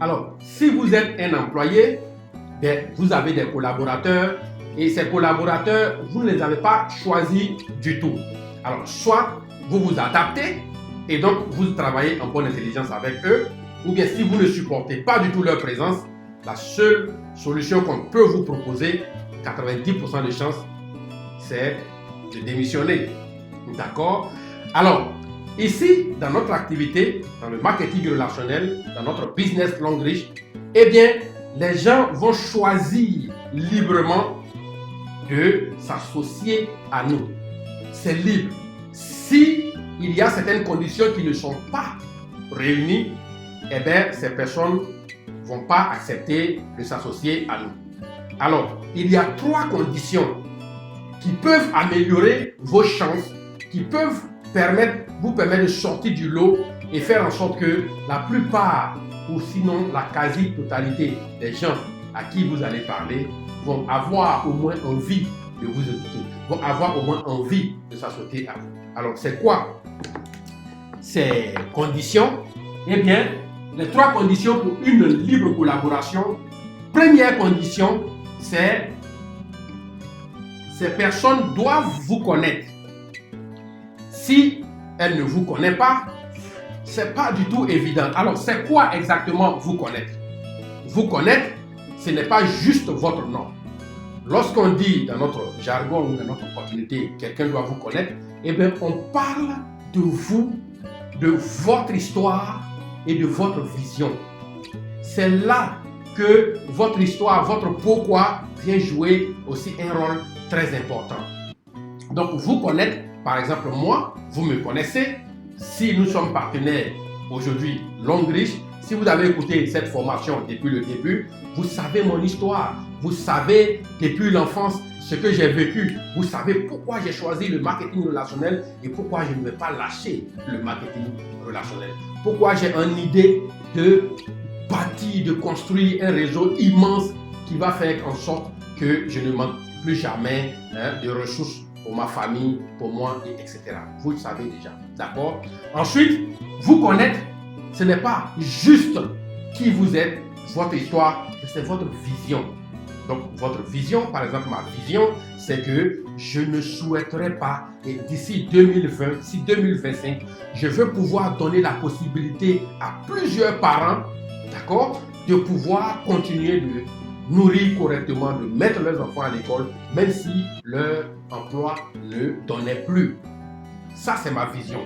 Alors, si vous êtes un employé, vous avez des collaborateurs et ces collaborateurs, vous ne les avez pas choisis du tout. Alors, soit vous vous adaptez et donc vous travaillez en bonne intelligence avec eux, ou bien si vous ne supportez pas du tout leur présence, la seule solution qu'on peut vous proposer, 90% de chances, c'est de démissionner. D'accord? Alors, ici, dans notre activité, dans le marketing relationnel, dans notre business Longrich, eh bien, les gens vont choisir librement de s'associer à nous. C'est libre. Si il y a certaines conditions qui ne sont pas réunies, eh bien, ces personnes ne vont pas accepter de s'associer à nous. Alors, il y a 3 conditions qui peuvent améliorer vos chances, qui peuvent vous permettre de sortir du lot et faire en sorte que la plupart, ou sinon la quasi-totalité des gens à qui vous allez parler vont avoir au moins envie de vous écouter, vont avoir au moins envie de s'associer à vous. Alors, c'est quoi ces conditions? Eh bien, les 3 conditions pour une libre collaboration. Première condition, c'est ces personnes doivent vous connaître. Si elles ne vous connaissent pas, ce n'est pas du tout évident. Alors, c'est quoi exactement vous connaître? Vous connaître, ce n'est pas juste votre nom. Lorsqu'on dit dans notre jargon ou dans notre opportunité, quelqu'un doit vous connaître, eh bien, on parle de vous, de votre histoire et de votre vision. C'est là que votre histoire, votre pourquoi vient jouer aussi un rôle très important. Donc, vous connaître, par exemple, moi, vous me connaissez. Si nous sommes partenaires aujourd'hui, Longrich, si vous avez écouté cette formation depuis le début, vous savez mon histoire. Vous savez depuis l'enfance ce que j'ai vécu. Vous savez pourquoi j'ai choisi le marketing relationnel et pourquoi je ne vais pas lâcher le marketing relationnel. Pourquoi j'ai une idée de bâtir, de construire un réseau immense qui va faire en sorte que je ne manque plus jamais de ressources pour ma famille, pour moi, etc. Vous le savez déjà. D'accord? Ensuite, vous connaître, ce n'est pas juste qui vous êtes, votre histoire, c'est votre vision. Donc, votre vision, par exemple, ma vision, c'est que je ne souhaiterais pas, et d'ici 2020, d'ici 2025, je veux pouvoir donner la possibilité à plusieurs parents, d'accord, de pouvoir continuer de nourrir correctement, de mettre leurs enfants à l'école, même si leur emploi ne donnait plus. Ça, c'est ma vision.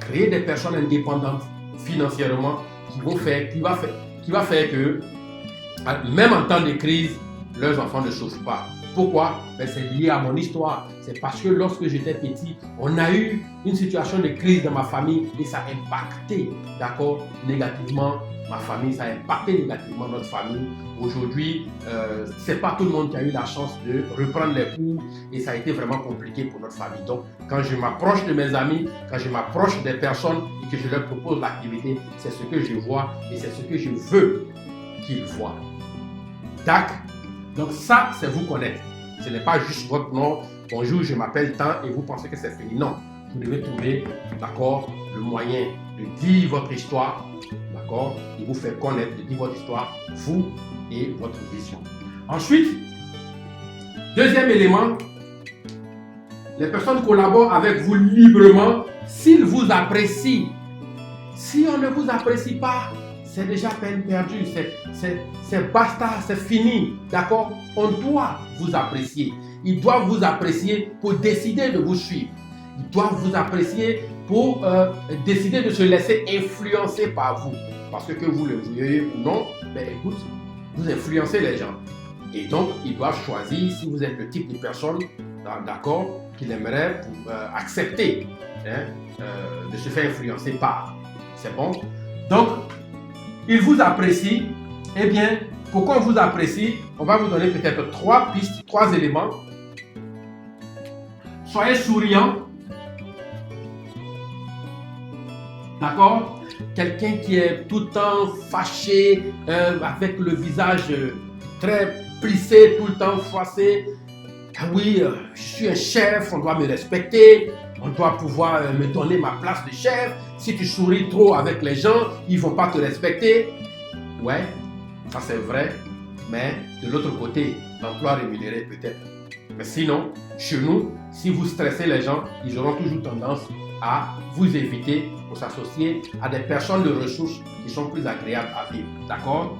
Créer des personnes indépendantes financièrement qui va faire que, même en temps de crise, leurs enfants ne souffrent pas. Pourquoi? C'est lié à mon histoire. C'est parce que lorsque j'étais petit, on a eu une situation de crise dans ma famille et ça a impacté, d'accord, négativement ma famille, ça a impacté négativement notre famille. Aujourd'hui, c'est pas tout le monde qui a eu la chance de reprendre les cours et ça a été vraiment compliqué pour notre famille. Donc, quand je m'approche de mes amis, quand je m'approche des personnes et que je leur propose l'activité, c'est ce que je vois et c'est ce que je veux qu'ils voient. Tac. Donc ça, c'est vous connaître. Ce n'est pas juste votre nom. Bonjour, je m'appelle tant et vous pensez que c'est fini. Non. Vous devez trouver, d'accord, le moyen de dire votre histoire, d'accord, de vous faire connaître, de dire votre histoire, vous et votre vision. Ensuite, deuxième élément, les personnes collaborent avec vous librement s'ils vous apprécient. Si on ne vous apprécie pas, c'est déjà peine perdue, c'est basta, c'est fini, d'accord? On doit vous apprécier. Ils doivent vous apprécier pour décider de vous suivre. Ils doivent vous apprécier pour décider de se laisser influencer par vous. Parce que vous le vouliez ou non, ben écoute, vous influencez les gens. Et donc, ils doivent choisir si vous êtes le type de personne, d'accord, qu'il aimerait accepter de se faire influencer par. C'est bon? Donc, ils vous apprécient. Eh bien, pourquoi on vous apprécie? On va vous donner peut-être 3 pistes, 3 éléments. Soyez souriant. D'accord? Quelqu'un qui est tout le temps fâché, avec le visage très plissé, tout le temps froissé. Ah oui, je suis un chef, on doit me respecter. On doit pouvoir me donner ma place de chef. Si tu souris trop avec les gens, ils ne vont pas te respecter. Ouais, ça c'est vrai, mais de l'autre côté, l'emploi rémunéré peut-être. Mais sinon, chez nous, si vous stressez les gens, ils auront toujours tendance à vous éviter pour s'associer à des personnes de ressources qui sont plus agréables à vivre. D'accord?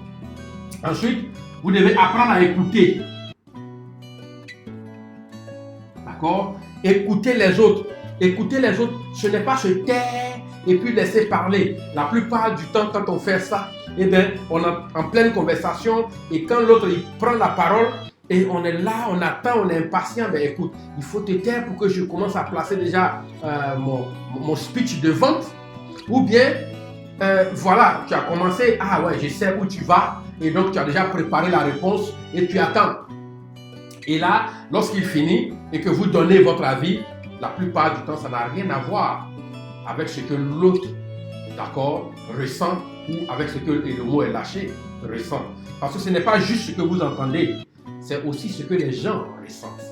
Ensuite, vous devez apprendre à écouter. D'accord? Écouter les autres. Écouter les autres, ce n'est pas se taire et puis laisser parler. La plupart du temps, quand on fait ça, eh bien, on est en pleine conversation et quand l'autre il prend la parole et on est là, on attend, on est impatient, mais écoute, il faut te taire pour que je commence à placer déjà mon speech de vente. Ou bien, voilà, tu as commencé, ah ouais, je sais où tu vas et donc tu as déjà préparé la réponse et tu attends. Et là, lorsqu'il finit et que vous donnez votre avis, la plupart du temps, ça n'a rien à voir avec ce que l'autre, d'accord, ressent ou avec ce que le mot est lâché, ressent. Parce que ce n'est pas juste ce que vous entendez, c'est aussi ce que les gens ressentent.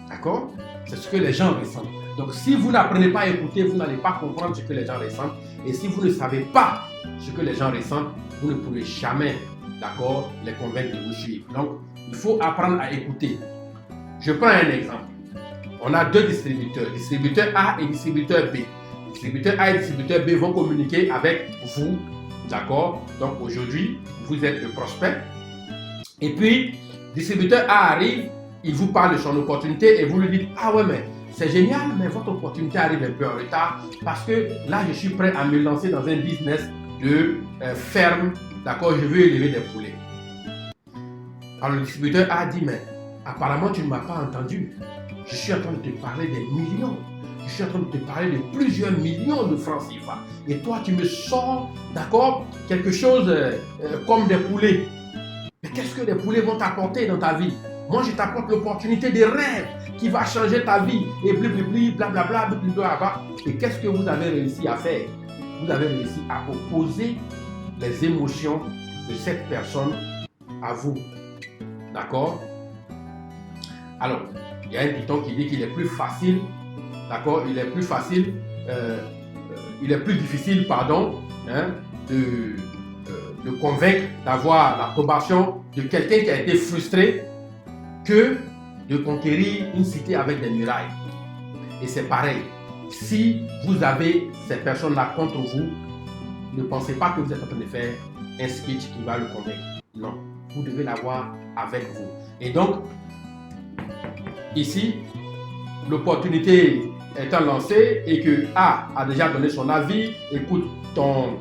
D'accord? C'est ce que les gens ressentent. Donc, si vous n'apprenez pas à écouter, vous n'allez pas comprendre ce que les gens ressentent. Et si vous ne savez pas ce que les gens ressentent, vous ne pourrez jamais, d'accord, les convaincre de vous suivre. Donc, il faut apprendre à écouter. Je prends un exemple. On a deux distributeurs, distributeur A et distributeur B. Distributeur A et distributeur B vont communiquer avec vous, d'accord? Donc aujourd'hui, vous êtes le prospect. Et puis, distributeur A arrive, il vous parle de son opportunité et vous lui dites, ah ouais, mais c'est génial, mais votre opportunité arrive un peu en retard parce que là, je suis prêt à me lancer dans un business de ferme, d'accord? Je veux élever des poulets. Alors le distributeur A dit, mais apparemment, tu ne m'as pas entendu. Je suis en train de te parler des millions. Je suis en train de te parler de plusieurs millions de francs CFA. Et toi, tu me sors, d'accord, quelque chose comme des poulets. Mais qu'est-ce que les poulets vont t'apporter dans ta vie? Moi, je t'apporte l'opportunité des rêves qui va changer ta vie. Et blablabla, blablabla. Et qu'est-ce que vous avez réussi à faire? Vous avez réussi à opposer les émotions de cette personne à vous. D'accord? Alors, il y a un dicton qui dit qu'il est plus facile, d'accord, il est plus difficile, pardon, hein, de convaincre, d'avoir l'approbation de quelqu'un qui a été frustré que de conquérir une cité avec des murailles. Et c'est pareil, si vous avez ces personnes-là contre vous, ne pensez pas que vous êtes en train de faire un speech qui va le convaincre. Non, vous devez l'avoir avec vous. Et donc, ici, l'opportunité étant lancée et que A a déjà donné son avis, écoute, ton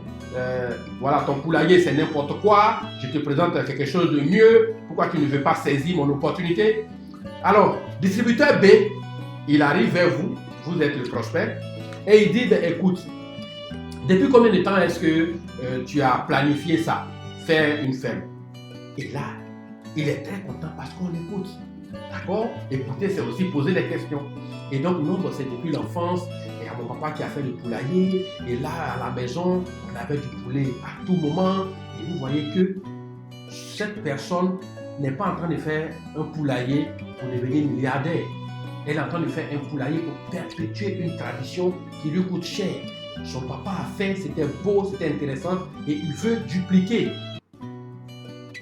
poulailler c'est n'importe quoi, je te présente quelque chose de mieux, pourquoi tu ne veux pas saisir mon opportunité? Alors, distributeur B, il arrive vers vous, vous êtes le prospect, et il dit, ben, écoute, depuis combien de temps est-ce que tu as planifié ça, faire une ferme? Et là, il est très content parce qu'on écoute. D'accord? Écouter, c'est aussi poser des questions. Et donc, nous, c'est depuis l'enfance. Et à mon papa qui a fait le poulailler. Et là, à la maison, on avait du poulet à tout moment. Et vous voyez que cette personne n'est pas en train de faire un poulailler pour devenir milliardaire. Elle est en train de faire un poulailler pour perpétuer une tradition qui lui coûte cher. Son papa a fait, c'était beau, c'était intéressant. Et il veut dupliquer.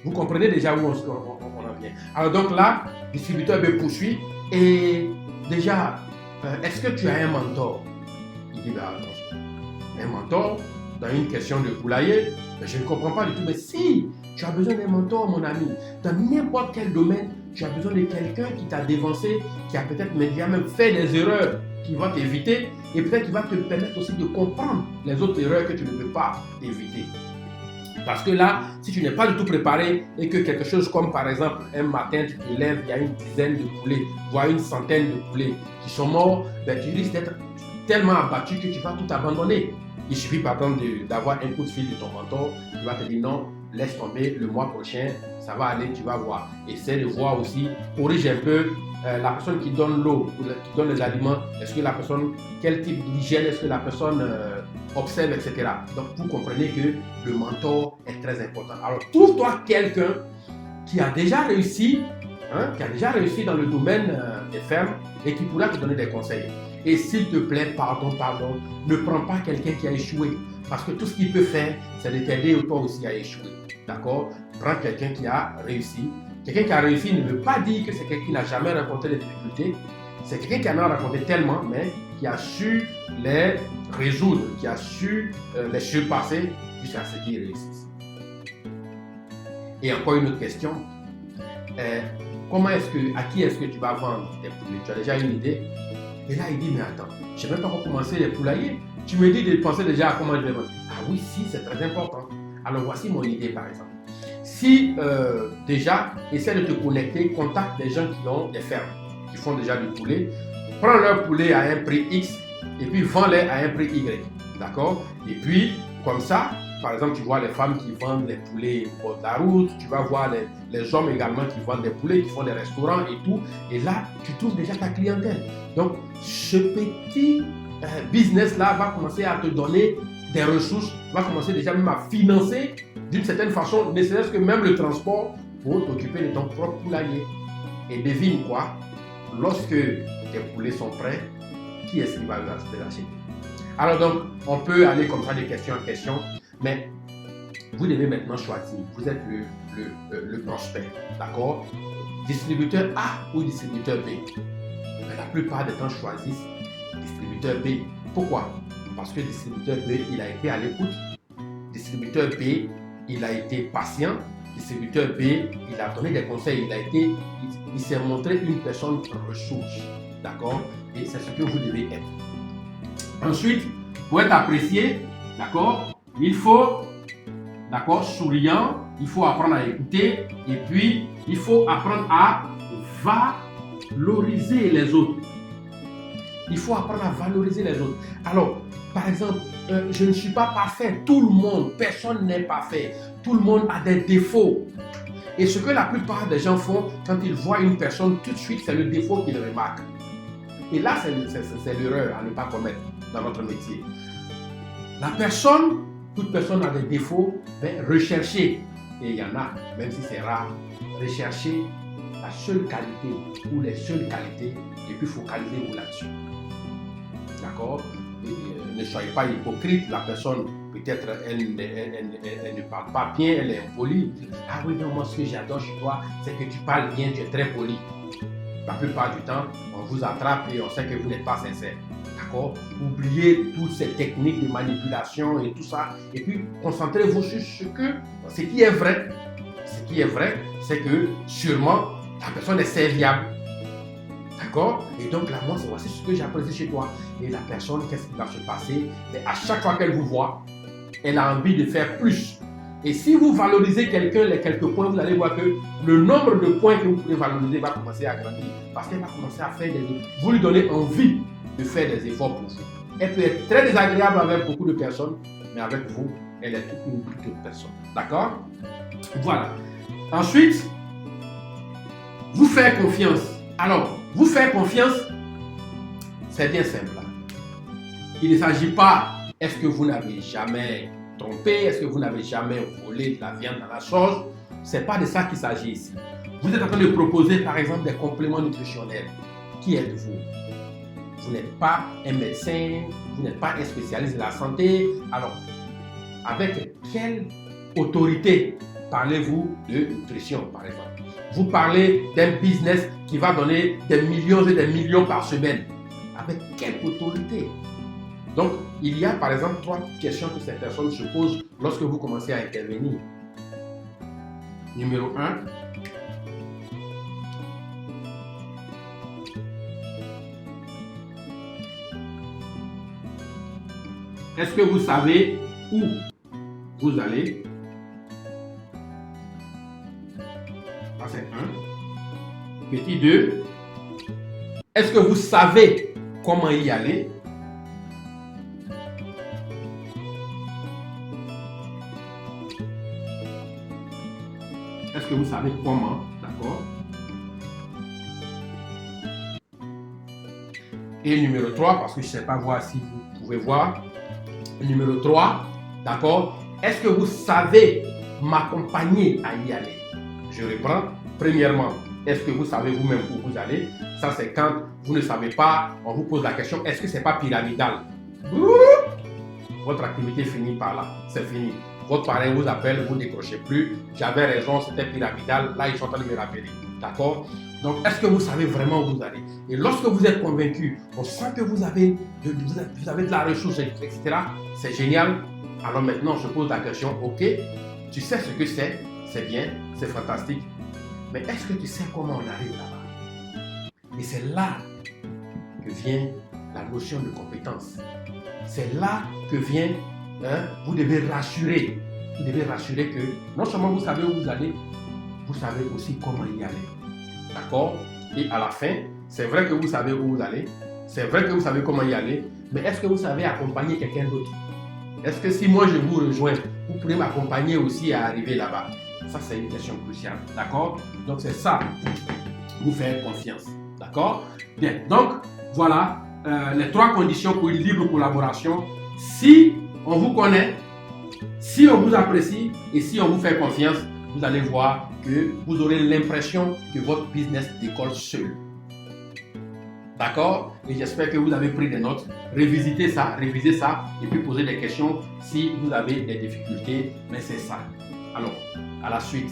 Vous comprenez déjà où on en vient. Alors donc là, le distributeur me poursuit et déjà, est-ce que tu as un mentor? Il dit, bah, attention, un mentor dans une question de poulailler, je ne comprends pas du tout. Mais si, tu as besoin d'un mentor, mon ami, dans n'importe quel domaine, tu as besoin de quelqu'un qui t'a dévancé, qui a peut-être même fait des erreurs qui vont t'éviter et peut-être qui va te permettre aussi de comprendre les autres erreurs que tu ne peux pas éviter. Parce que là, si tu n'es pas du tout préparé et que quelque chose comme par exemple un matin tu te lèves, il y a une dizaine de poulets, voire une centaine de poulets qui sont morts, ben, tu risques d'être tellement abattu que tu vas tout abandonner. Il suffit par exemple d'avoir un coup de fil de ton mentor qui va te dire non, laisse tomber, le mois prochain, ça va aller, tu vas voir. Essaie de voir aussi, corrige un peu la personne qui donne l'eau, qui donne les aliments, est-ce que la personne, quel type d'hygiène est-ce que la personne observe, etc. Donc vous comprenez que le mentor est très important. Alors trouve-toi quelqu'un qui a déjà réussi, dans le domaine des fermes et qui pourra te donner des conseils. Et s'il te plaît, pardon, ne prends pas quelqu'un qui a échoué. Parce que tout ce qu'il peut faire, c'est de t'aider toi aussi à échouer. D'accord? Prends quelqu'un qui a réussi. Quelqu'un qui a réussi ne veut pas dire que c'est quelqu'un qui n'a jamais rencontré des difficultés. C'est quelqu'un qui en a rencontré tellement, mais qui a su les résoudre, qui a su les surpasser jusqu'à ce qu'il réussisse. Et encore une autre question. À qui est-ce que tu vas vendre tes poulets? Tu as déjà une idée? Et là, il dit, mais attends, je ne sais même pas comment commencer les poulaillers. Tu me dis de penser déjà à comment je vais vendre. Ah oui, si, c'est très important. Alors voici mon idée par exemple. Si déjà, essaie de te connecter, contacte des gens qui ont des fermes, qui font déjà du poulet, prends leur poulet à un prix X et puis vends-les à un prix Y. D'accord? Et puis, comme ça, par exemple, tu vois les femmes qui vendent les poulets au bord de la route, tu vas voir les hommes également qui vendent des poulets, qui font des restaurants et tout. Et là, tu trouves déjà ta clientèle. Donc, ce petit business-là va commencer à te donner des ressources, va commencer déjà même à financer d'une certaine façon, ne serait-ce que même le transport pour t'occuper de ton propre poulailler. Et devine quoi? Lorsque tes poulets sont prêts, qui est-ce qui va les acheter? Alors donc, on peut aller comme ça de question en question, mais vous devez maintenant choisir. Vous êtes le prospect, d'accord? Distributeur A ou distributeur B? Mais la plupart des temps choisissent distributeur B. Pourquoi? Parce que distributeur B, il a été à l'écoute. Distributeur B, il a été patient. Distributeur B, il a donné des conseils. Il s'est montré une personne ressource. D'accord? Et c'est ce que vous devez être. Ensuite, pour être apprécié, d'accord, il faut, d'accord, souriant, il faut apprendre à écouter et puis il faut apprendre à valoriser les autres. Il faut apprendre à valoriser les autres. Alors, par exemple, je ne suis pas parfait. Tout le monde, personne n'est parfait. Tout le monde a des défauts. Et ce que la plupart des gens font quand ils voient une personne, tout de suite, c'est le défaut qu'ils remarquent. Et là, c'est l'erreur à ne pas commettre dans notre métier. La personne, toute personne a des défauts, mais recherchez, et il y en a, même si c'est rare, recherchez la seule qualité ou les seules qualités et puis focalisez-vous là-dessus. D'accord? Ne soyez pas hypocrite, la personne, peut-être, elle ne parle pas bien, elle est impolie. Ah oui, non, moi, ce que j'adore chez toi, c'est que tu parles bien, tu es très poli. La plupart du temps, on vous attrape et on sait que vous n'êtes pas sincère. D'accord? Oubliez toutes ces techniques de manipulation et tout ça. Et puis, concentrez-vous sur ce qui est vrai. Ce qui est vrai, c'est que sûrement, la personne est serviable. D'accord? Et donc là, moi, voici ce que j'apprécie chez toi. Et la personne, qu'est-ce qui va se passer? Mais à chaque fois qu'elle vous voit, elle a envie de faire plus. Et si vous valorisez quelqu'un, les quelques points, vous allez voir que le nombre de points que vous pouvez valoriser va commencer à grandir. Parce qu'elle va commencer à faire vous lui donnez envie de faire des efforts pour vous. Elle peut être très désagréable avec beaucoup de personnes, mais avec vous, elle est toute une petite personne. D'accord? Voilà. Ensuite, vous faire confiance. Alors, vous faire confiance, c'est bien simple. Il ne s'agit pas, est-ce que vous n'avez jamais trompé, est-ce que vous n'avez jamais volé de la viande dans la sauce? Ce n'est pas de ça qu'il s'agit ici. Vous êtes en train de proposer par exemple des compléments nutritionnels. Qui êtes-vous? Vous n'êtes pas un médecin, vous n'êtes pas un spécialiste de la santé. Alors, avec quelle autorité parlez-vous de nutrition par exemple? Vous parlez d'un business qui va donner des millions et des millions par semaine. Avec quelle autorité? Donc, il y a par exemple 3 questions que ces personnes se posent lorsque vous commencez à intervenir. Numéro 1. Est-ce que vous savez où vous allez? Ça c'est 1. Petit 2. Est-ce que vous savez comment y aller? Est-ce que vous savez comment? D'accord. Et numéro 3, parce que je ne sais pas voir si vous pouvez voir. Numéro 3, d'accord. Est-ce que vous savez m'accompagner à y aller? Je reprends. Premièrement, est-ce que vous savez vous-même où vous allez? Ça, c'est quand vous ne savez pas, on vous pose la question, est-ce que ce n'est pas pyramidal? votre activité finit par là. C'est fini. Votre parrain vous appelle, vous ne décrochez plus. J'avais raison, c'était pyramidal. Là, ils sont en train de me rappeler. D'accord? Donc, est-ce que vous savez vraiment où vous allez? Et lorsque vous êtes convaincu, on sent que vous avez de la ressource, etc. C'est génial. Alors maintenant, je pose la question, ok, tu sais ce que c'est bien, c'est fantastique. Mais est-ce que tu sais comment on arrive là-bas? Et c'est là que vient la notion de compétence. C'est là que vient, vous devez rassurer. Vous devez rassurer que non seulement vous savez où vous allez, vous savez aussi comment y aller. D'accord? Et à la fin, c'est vrai que vous savez où vous allez, c'est vrai que vous savez comment y aller, mais est-ce que vous savez accompagner quelqu'un d'autre? Est-ce que si moi je vous rejoins, vous pourrez m'accompagner aussi à arriver là-bas? Ça, c'est une question cruciale. D'accord? Donc, c'est ça, vous faire confiance. D'accord? Bien. Donc, voilà les 3 conditions pour une libre collaboration. Si on vous connaît, si on vous apprécie et si on vous fait confiance, vous allez voir que vous aurez l'impression que votre business décolle seul. D'accord? Et j'espère que vous avez pris des notes. Révisez ça et puis posez des questions si vous avez des difficultés. Mais c'est ça. Alors, à la suite.